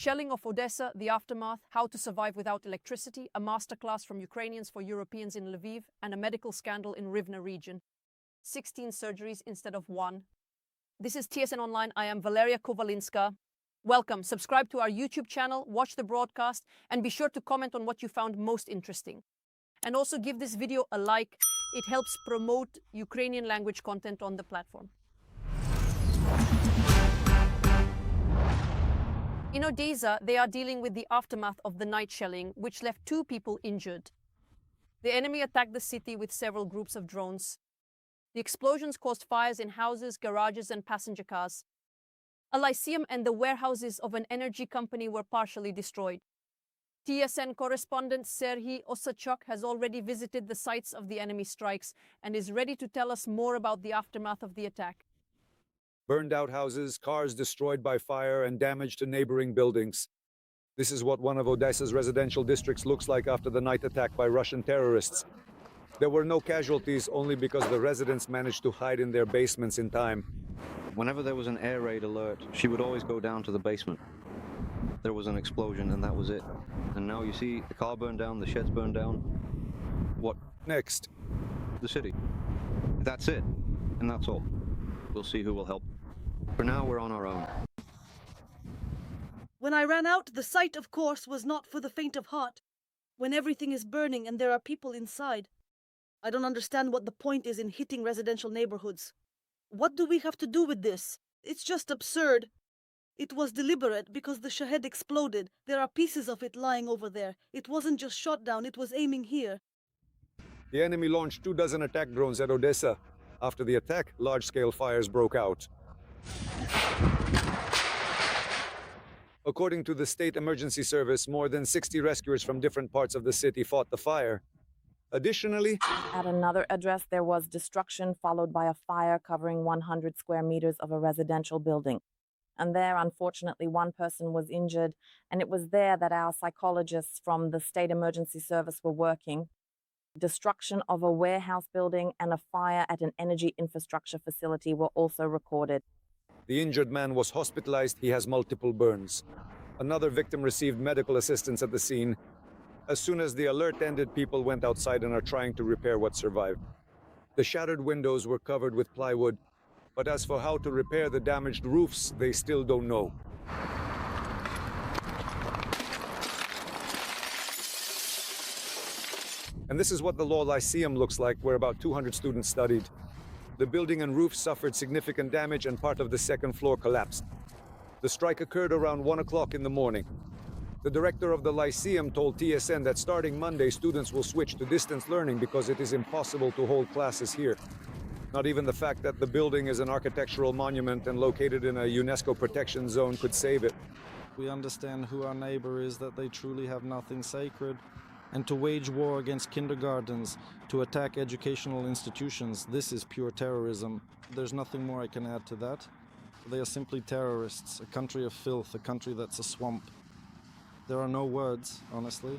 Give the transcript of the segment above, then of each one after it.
Shelling of Odessa, the aftermath, how to survive without electricity, a masterclass from Ukrainians for Europeans in Lviv, and a medical scandal in Rivne region. 16 surgeries instead of 1. This is TSN Online. I am Valeria Kovalinska. Welcome. Subscribe to our YouTube channel, watch the broadcast, and be sure to comment on what you found most interesting. And also give this video a like. It helps promote Ukrainian language content on the platform. In Odessa, they are dealing with the aftermath of the night shelling, which left 2 people injured. The enemy attacked the city with several groups of drones. The explosions caused fires in houses, garages, and passenger cars. A lyceum and the warehouses of an energy company were partially destroyed. TSN correspondent Serhiy Osachuk has already visited the sites of the enemy strikes and is ready to tell us more about the aftermath of the attack. Burned out houses, cars destroyed by fire, and damage to neighboring buildings. This is what one of Odessa's residential districts looks like after the night attack by Russian terrorists. There were no casualties, only because the residents managed to hide in their basements in time. Whenever there was an air raid alert, she would always go down to the basement. There was an explosion and that was it. And now you see the car burned down, the sheds burned down. What Next? The city. That's it. And that's all. We'll see who will help. For now, we're on our own. When I ran out, the sight, of course, was not for the faint of heart. When everything is burning and there are people inside. I don't understand what the point is in hitting residential neighborhoods. What do we have to do with this? It's just absurd. It was deliberate because the Shahed exploded. There are pieces of it lying over there. It wasn't just shot down, it was aiming here. The enemy launched 24 attack drones at Odessa. After the attack, large-scale fires broke out. According to the State Emergency Service, more than 60 rescuers from different parts of the city fought the fire. Additionally, at another address, there was destruction followed by a fire covering 100 square meters of a residential building. And there, unfortunately, 1 person was injured, and it was there that our psychologists from the State Emergency Service were working. Destruction of a warehouse building and a fire at an energy infrastructure facility were also recorded. the injured man was hospitalized. He has multiple burns. Another victim received medical assistance at the scene. As soon as the alert ended, people went outside and are trying to repair what survived. The shattered windows were covered with plywood, but as for how to repair the damaged roofs, they still don't know. And this is what the law lyceum looks like, where about 200 students studied. The building and roof suffered significant damage and part of the second floor collapsed. The strike occurred around 1 o'clock in the morning. The director of the lyceum told TSN that starting Monday, students will switch to distance learning because it is impossible to hold classes here. Not even the fact that the building is an architectural monument and located in a UNESCO protection zone could save it. We understand who our neighbor is, that they truly have nothing sacred. And to wage war against kindergartens, to attack educational institutions, this is pure terrorism. There's nothing more I can add to that. They are simply terrorists, a country of filth, a country that's a swamp. There are no words, honestly.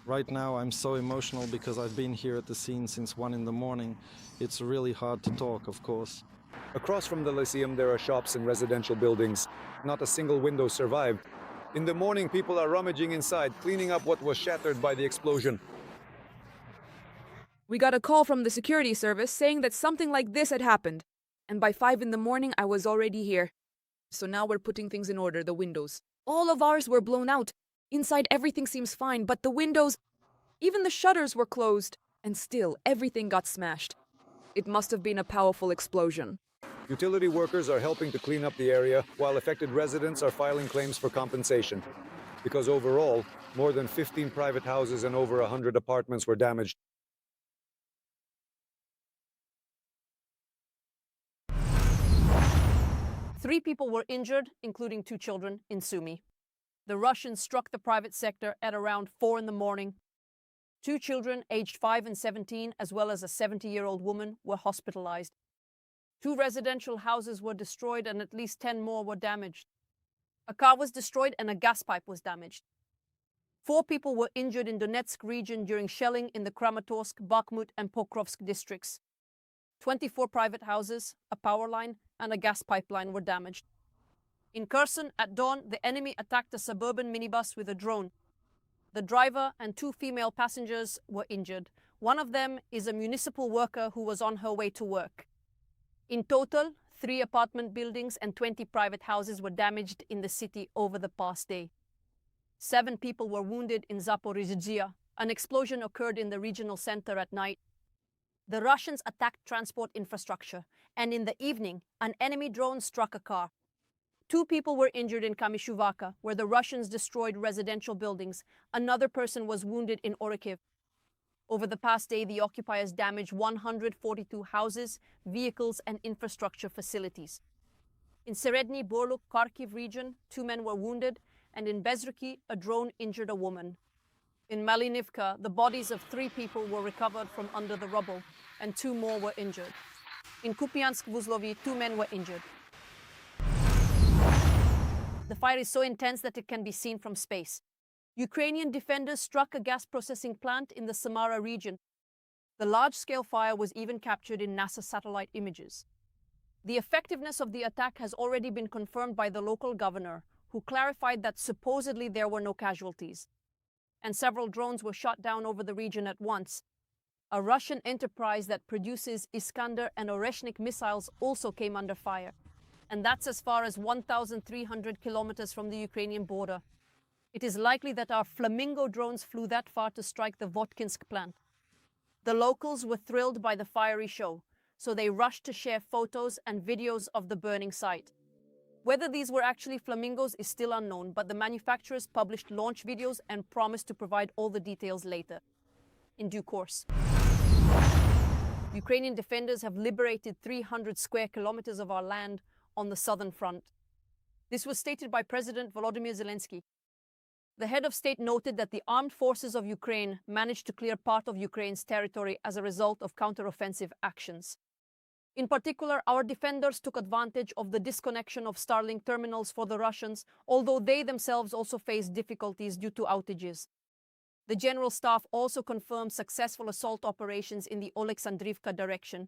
Right now I'm so emotional because I've been here at the scene since 1 in the morning. It's really hard to talk, of course. Across from the lyceum there are shops and residential buildings. Not a single window survived. In the morning, people are rummaging inside, cleaning up what was shattered by the explosion. We got a call from the security service saying that something like this had happened. And by 5 in the morning, I was already here. So now we're putting things in order, the windows. All of ours were blown out. Inside, everything seems fine, but the windows, even the shutters were closed. And still, everything got smashed. It must have been a powerful explosion. Utility workers are helping to clean up the area, while affected residents are filing claims for compensation. Because overall, more than 15 private houses and over 100 apartments were damaged. Three people were injured, including 2 children, in Sumy. The Russians struck the private sector at around 4 in the morning. 2 children, aged 5 and 17, as well as a 70-year-old woman, were hospitalized. 2 residential houses were destroyed and at least 10 more were damaged. A car was destroyed and a gas pipe was damaged. 4 people were injured in Donetsk region during shelling in the Kramatorsk, Bakhmut and Pokrovsk districts. 24 private houses, a power line and a gas pipeline were damaged. In Kherson, at dawn, the enemy attacked a suburban minibus with a drone. The driver and 2 female passengers were injured. One of them is a municipal worker who was on her way to work. In total, 3 apartment buildings and 20 private houses were damaged in the city over the past day. 7 people were wounded in Zaporizhzhia. An explosion occurred in the regional center at night. The Russians attacked transport infrastructure, and in the evening, an enemy drone struck a car. 2 people were injured in Kamishuvaka, where the Russians destroyed residential buildings. Another person was wounded in Kharkiv. Over the past day, the occupiers damaged 142 houses, vehicles, and infrastructure facilities. In Seredny Borluk, Kharkiv region, 2 men were wounded, and in Bezruki, a drone injured a woman. In Malinivka, the bodies of 3 people were recovered from under the rubble, and 2 more were injured. In Kupiansk-Vuzlovi, 2 men were injured. The fire is so intense that it can be seen from space. Ukrainian defenders struck a gas processing plant in the Samara region. The large-scale fire was even captured in NASA satellite images. The effectiveness of the attack has already been confirmed by the local governor, who clarified that supposedly there were no casualties. And several drones were shot down over the region at once. A Russian enterprise that produces Iskander and Oreshnik missiles also came under fire. And that's as far as 1,300 kilometers from the Ukrainian border. It is likely that our Flamingo drones flew that far to strike the Votkinsk plant. The locals were thrilled by the fiery show, so they rushed to share photos and videos of the burning site. Whether these were actually flamingos is still unknown, but the manufacturers published launch videos and promised to provide all the details later, in due course. Ukrainian defenders have liberated 300 square kilometers of our land on the southern front. This was stated by President Volodymyr Zelensky. The head of state noted that the armed forces of Ukraine managed to clear part of Ukraine's territory as a result of counteroffensive actions. In particular, our defenders took advantage of the disconnection of Starlink terminals for the Russians, although they themselves also faced difficulties due to outages. The General Staff also confirmed successful assault operations in the Oleksandrivka direction.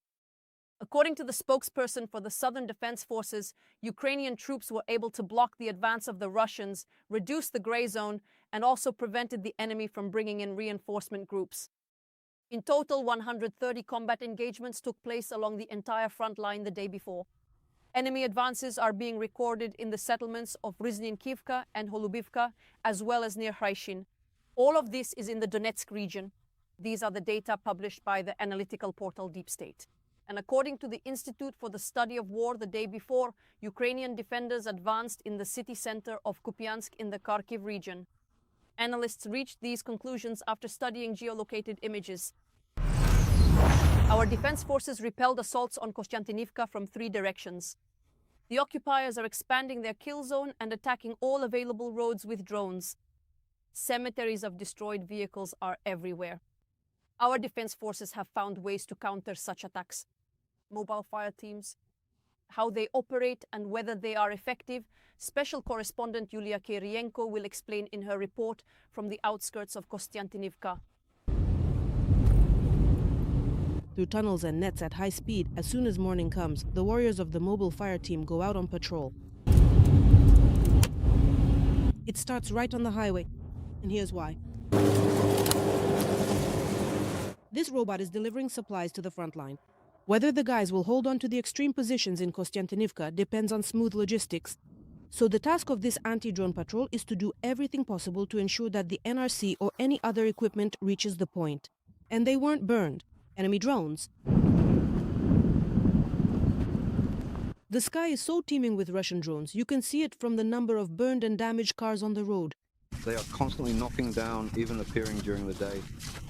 According to the spokesperson for the Southern Defense Forces, Ukrainian troops were able to block the advance of the Russians, reduce the gray zone, and also prevented the enemy from bringing in reinforcement groups. In total, 130 combat engagements took place along the entire front line the day before. Enemy advances are being recorded in the settlements of Rizninkivka and Holubivka, as well as near Kherson. All of this is in the Donetsk region. These are the data published by the analytical portal Deep State. And according to the Institute for the Study of War the day before, Ukrainian defenders advanced in the city center of Kupiansk in the Kharkiv region. Analysts reached these conclusions after studying geolocated images. Our defense forces repelled assaults on Kostyantynivka from 3 directions. The occupiers are expanding their kill zone and attacking all available roads with drones. Cemeteries of destroyed vehicles are everywhere. Our defense forces have found ways to counter such attacks. Mobile fire teams, how they operate and whether they are effective, Special Correspondent Yulia Kirienko will explain in her report from the outskirts of Kostyantynivka. Through tunnels and nets at high speed, as soon as morning comes, the warriors of the mobile fire team go out on patrol. It starts right on the highway, and here's why. This robot is delivering supplies to the front line. Whether the guys will hold on to the extreme positions in Kostyantynivka depends on smooth logistics. So the task of this anti-drone patrol is to do everything possible to ensure that the NRC or any other equipment reaches the point. And they weren't burned. Enemy drones. The sky is so teeming with Russian drones, you can see it from the number of burned and damaged cars on the road. They are constantly knocking down, even appearing during the day.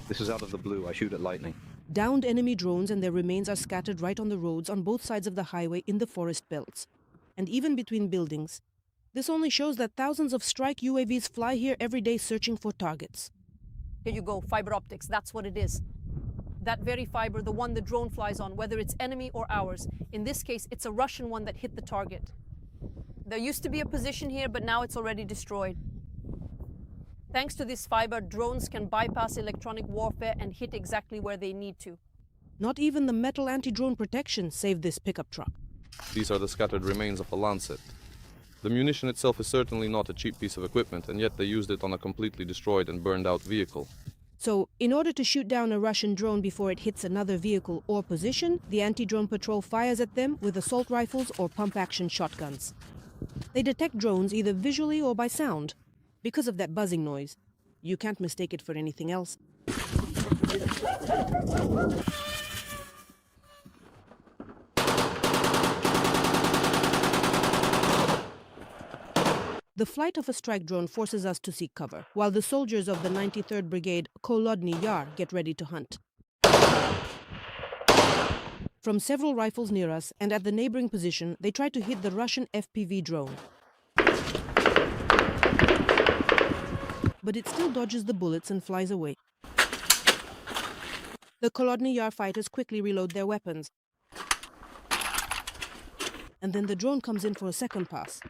This is out of the blue. I shoot at lightning. Downed enemy drones and their remains are scattered right on the roads on both sides of the highway in the forest belts, and even between buildings. This only shows that thousands of strike UAVs fly here every day searching for targets. Here you go, fiber optics, that's what it is. That very fiber, the one the drone flies on, whether it's enemy or ours. In this case, it's a Russian one that hit the target. There used to be a position here, but now it's already destroyed. Thanks to this fiber, drones can bypass electronic warfare and hit exactly where they need to. Not even the metal anti-drone protection saved this pickup truck. These are the scattered remains of a Lancet. The munition itself is certainly not a cheap piece of equipment, and yet they used it on a completely destroyed and burned out vehicle. So, in order to shoot down a Russian drone before it hits another vehicle or position, the anti-drone patrol fires at them with assault rifles or pump-action shotguns. They detect drones either visually or by sound, because of that buzzing noise. You can't mistake it for anything else. The flight of a strike drone forces us to seek cover, while the soldiers of the 93rd Brigade Kholodny Yar get ready to hunt. From several rifles near us and at the neighboring position, they try to hit the Russian FPV drone. But it still dodges the bullets and flies away. The Kholodny Yar fighters quickly reload their weapons. And then the drone comes in for a second pass.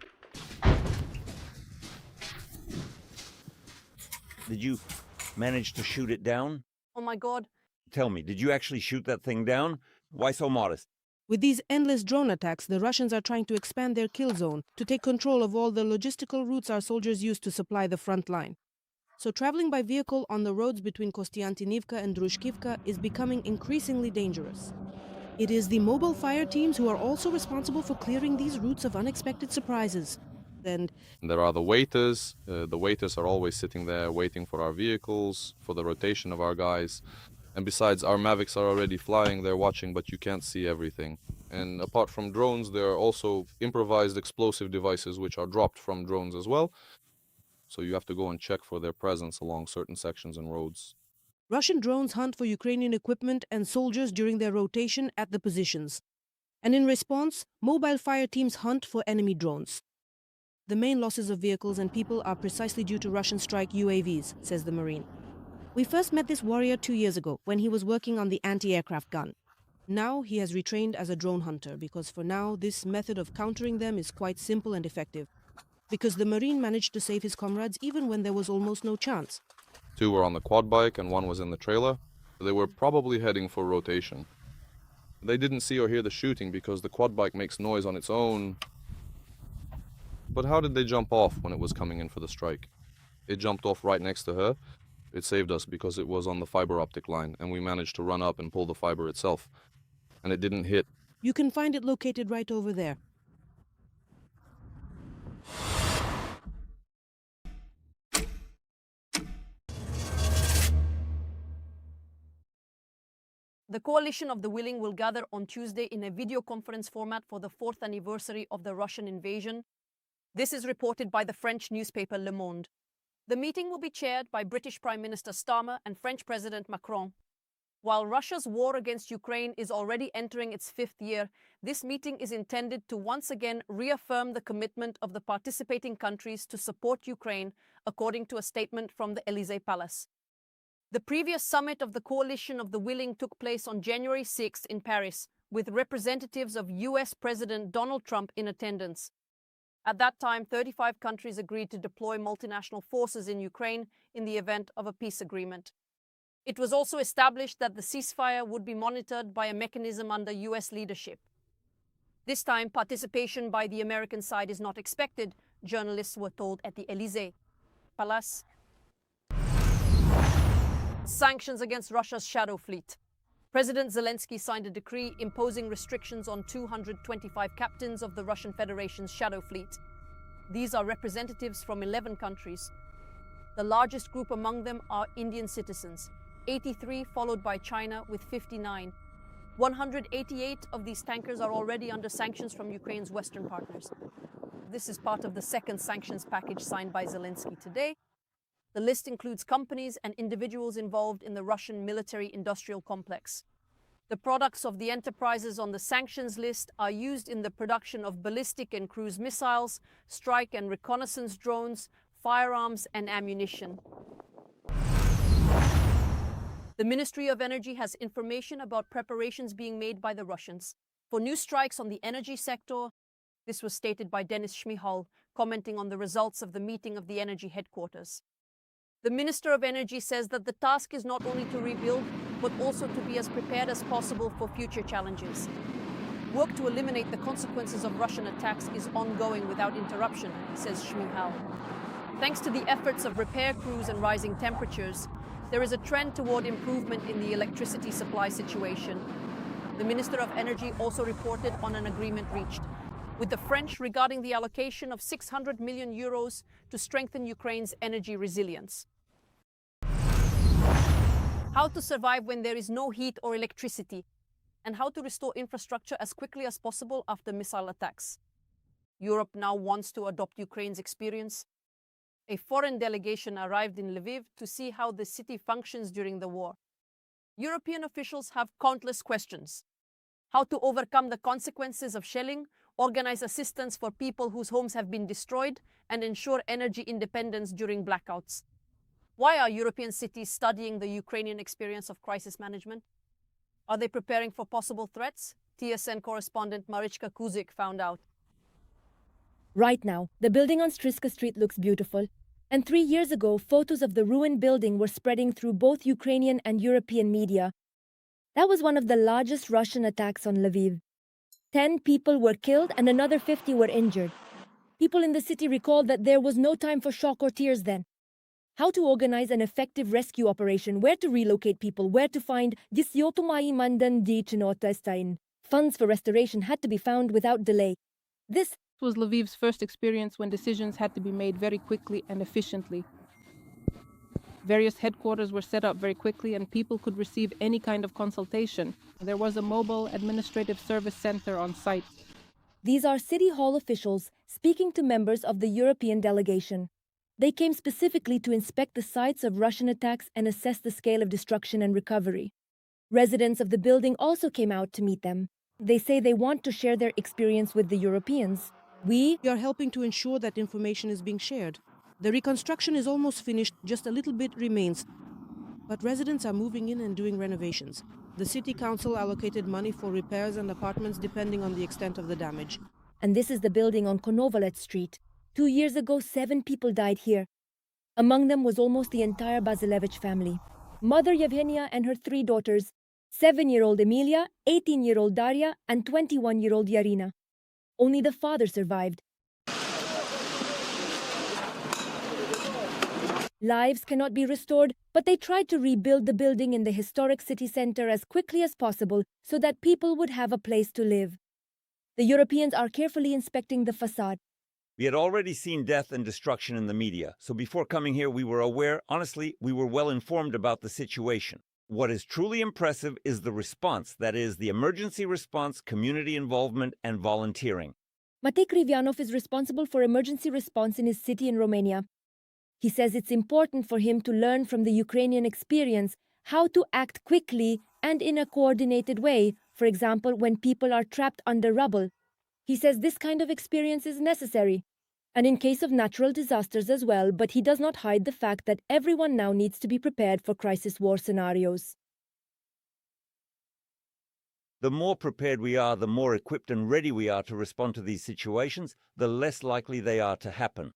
Did you manage to shoot it down? Oh my God. Tell me, did you actually shoot that thing down? Why so modest? With these endless drone attacks, the Russians are trying to expand their kill zone to take control of all the logistical routes our soldiers use to supply the front line. So traveling by vehicle on the roads between Kostyantynivka and Drushkivka is becoming increasingly dangerous. It is the mobile fire teams who are also responsible for clearing these routes of unexpected surprises. And there are the waiters. The waiters are always sitting there waiting for our vehicles, for the rotation of our guys. And besides, our Mavics are already flying, they're watching, but you can't see everything. And apart from drones, there are also improvised explosive devices which are dropped from drones as well. So you have to go and check for their presence along certain sections and roads. Russian drones hunt for Ukrainian equipment and soldiers during their rotation at the positions. And in response, mobile fire teams hunt for enemy drones. The main losses of vehicles and people are precisely due to Russian strike UAVs, says the Marine. We first met this warrior 2 years ago when he was working on the anti-aircraft gun. Now he has retrained as a drone hunter because for now this method of countering them is quite simple and effective. Because the Marine managed to save his comrades even when there was almost no chance. 2 were on the quad bike and 1 was in the trailer. They were probably heading for rotation. They didn't see or hear the shooting because the quad bike makes noise on its own. But how did they jump off when it was coming in for the strike? It jumped off right next to her. It saved us because it was on the fiber optic line and we managed to run up and pull the fiber itself. And it didn't hit. You can find it located right over there. The Coalition of the Willing will gather on Tuesday in a video conference format for the 4th anniversary of the Russian invasion. This is reported by the French newspaper Le Monde. The meeting will be chaired by British Prime Minister Starmer and French President Macron. While Russia's war against Ukraine is already entering its 5th year, this meeting is intended to once again reaffirm the commitment of the participating countries to support Ukraine, according to a statement from the Élysée Palace. The previous summit of the Coalition of the Willing took place on January 6 in Paris, with representatives of US President Donald Trump in attendance. At that time, 35 countries agreed to deploy multinational forces in Ukraine in the event of a peace agreement. It was also established that the ceasefire would be monitored by a mechanism under US leadership. This time, participation by the American side is not expected, journalists were told at the Élysée Palace. Sanctions against Russia's shadow fleet. President Zelensky signed a decree imposing restrictions on 225 captains of the Russian Federation's shadow fleet. These are representatives from 11 countries. The largest group among them are Indian citizens, 83 followed by China with 59. 188 of these tankers are already under sanctions from Ukraine's Western partners. This is part of the second sanctions package signed by Zelensky today. The list includes companies and individuals involved in the Russian military-industrial complex. The products of the enterprises on the sanctions list are used in the production of ballistic and cruise missiles, strike and reconnaissance drones, firearms and ammunition. The Ministry of Energy has information about preparations being made by the Russians for new strikes on the energy sector. This was stated by Denis Shmyhal, commenting on the results of the meeting of the energy headquarters. The Minister of Energy says that the task is not only to rebuild, but also to be as prepared as possible for future challenges. Work to eliminate the consequences of Russian attacks is ongoing without interruption, says Shmihal. Thanks to the efforts of repair crews and rising temperatures, there is a trend toward improvement in the electricity supply situation. The Minister of Energy also reported on an agreement reached with the French regarding the allocation of 600 million euros to strengthen Ukraine's energy resilience. How to survive when there is no heat or electricity, and how to restore infrastructure as quickly as possible after missile attacks. Europe now wants to adopt Ukraine's experience. A foreign delegation arrived in Lviv to see how the city functions during the war. European officials have countless questions. How to overcome the consequences of shelling, organize assistance for people whose homes have been destroyed, and ensure energy independence during blackouts. Why are European cities studying the Ukrainian experience of crisis management? Are they preparing for possible threats? TSN correspondent Marichka Kuzik found out. Right now, the building on Striska Street looks beautiful. And 3 years ago, photos of the ruined building were spreading through both Ukrainian and European media. That was one of the largest Russian attacks on Lviv. 10 people were killed and another 50 were injured. People in the city recalled that there was no time for shock or tears then. How to organize an effective rescue operation, where to relocate people, where to find funds for restoration had to be found without delay. This was Lviv's first experience when decisions had to be made very quickly and efficiently. Various headquarters were set up very quickly and people could receive any kind of consultation. There was a mobile administrative service center on site. These are City Hall officials speaking to members of the European delegation. They came specifically to inspect the sites of Russian attacks and assess the scale of destruction and recovery. Residents of the building also came out to meet them. They say they want to share their experience with the Europeans. We are helping to ensure that information is being shared. The reconstruction is almost finished, just a little bit remains. But residents are moving in and doing renovations. The city council allocated money for repairs and apartments depending on the extent of the damage. And this is the building on Konovalet Street. 2 years ago, 7 people died here. Among them was almost the entire Basilevich family. Mother Yevgenia and her 3 daughters, 7-year-old Emilia, 18-year-old Daria, and 21-year-old Yarina. Only the father survived. Lives cannot be restored, but they tried to rebuild the building in the historic city center as quickly as possible so that people would have a place to live. The Europeans are carefully inspecting the facade. We had already seen death and destruction in the media, so before coming here we were aware, honestly, we were well informed about the situation. What is truly impressive is the response, that is, the emergency response, community involvement, and volunteering. Matei Krivianov is responsible for emergency response in his city in Romania. He says it's important for him to learn from the Ukrainian experience how to act quickly and in a coordinated way, for example, when people are trapped under rubble. He says this kind of experience is necessary, and in case of natural disasters as well, but he does not hide the fact that everyone now needs to be prepared for crisis war scenarios. The more prepared we are, the more equipped and ready we are to respond to these situations, the less likely they are to happen.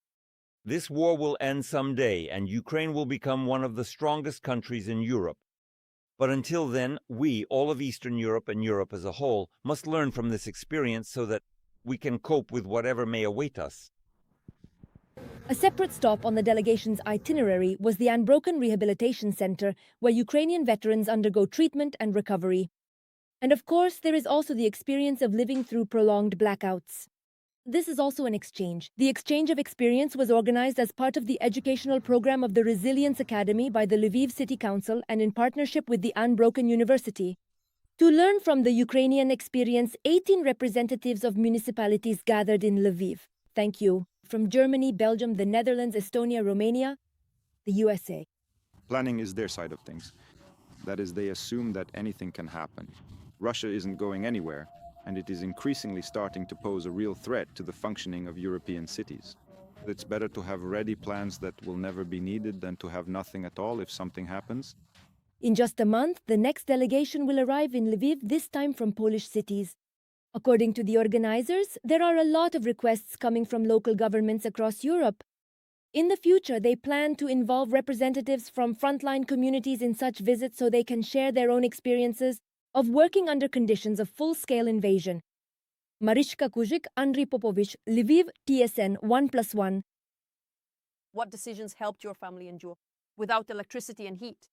This war will end someday, and Ukraine will become one of the strongest countries in Europe. But until then, we, all of Eastern Europe and Europe as a whole, must learn from this experience so that we can cope with whatever may await us. A separate stop on the delegation's itinerary was the Unbroken Rehabilitation Center, where Ukrainian veterans undergo treatment and recovery. And of course, there is also the experience of living through prolonged blackouts. This is also an exchange. The exchange of experience was organized as part of the educational program of the Resilience Academy by the Lviv City Council and in partnership with the Unbroken University. To learn from the Ukrainian experience, 18 representatives of municipalities gathered in Lviv. Thank you. From Germany, Belgium, the Netherlands, Estonia, Romania, the USA. Planning is their side of things. That is, they assume that anything can happen. Russia isn't going anywhere, and it is increasingly starting to pose a real threat to the functioning of European cities. It's better to have ready plans that will never be needed than to have nothing at all if something happens. In just a month, the next delegation will arrive in Lviv, this time from Polish cities. According to the organizers, there are a lot of requests coming from local governments across Europe. In the future, they plan to involve representatives from frontline communities in such visits so they can share their own experiences of working under conditions of full-scale invasion. Mariska Kuzik, Andriy Popovich, Lviv, TSN 1+1. What decisions helped your family endure without electricity and heat?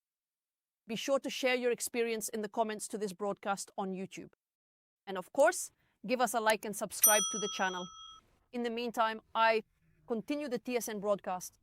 Be sure to share your experience in the comments to this broadcast on YouTube. And of course, give us a like and subscribe to the channel. In the meantime, I continue the TSN broadcast.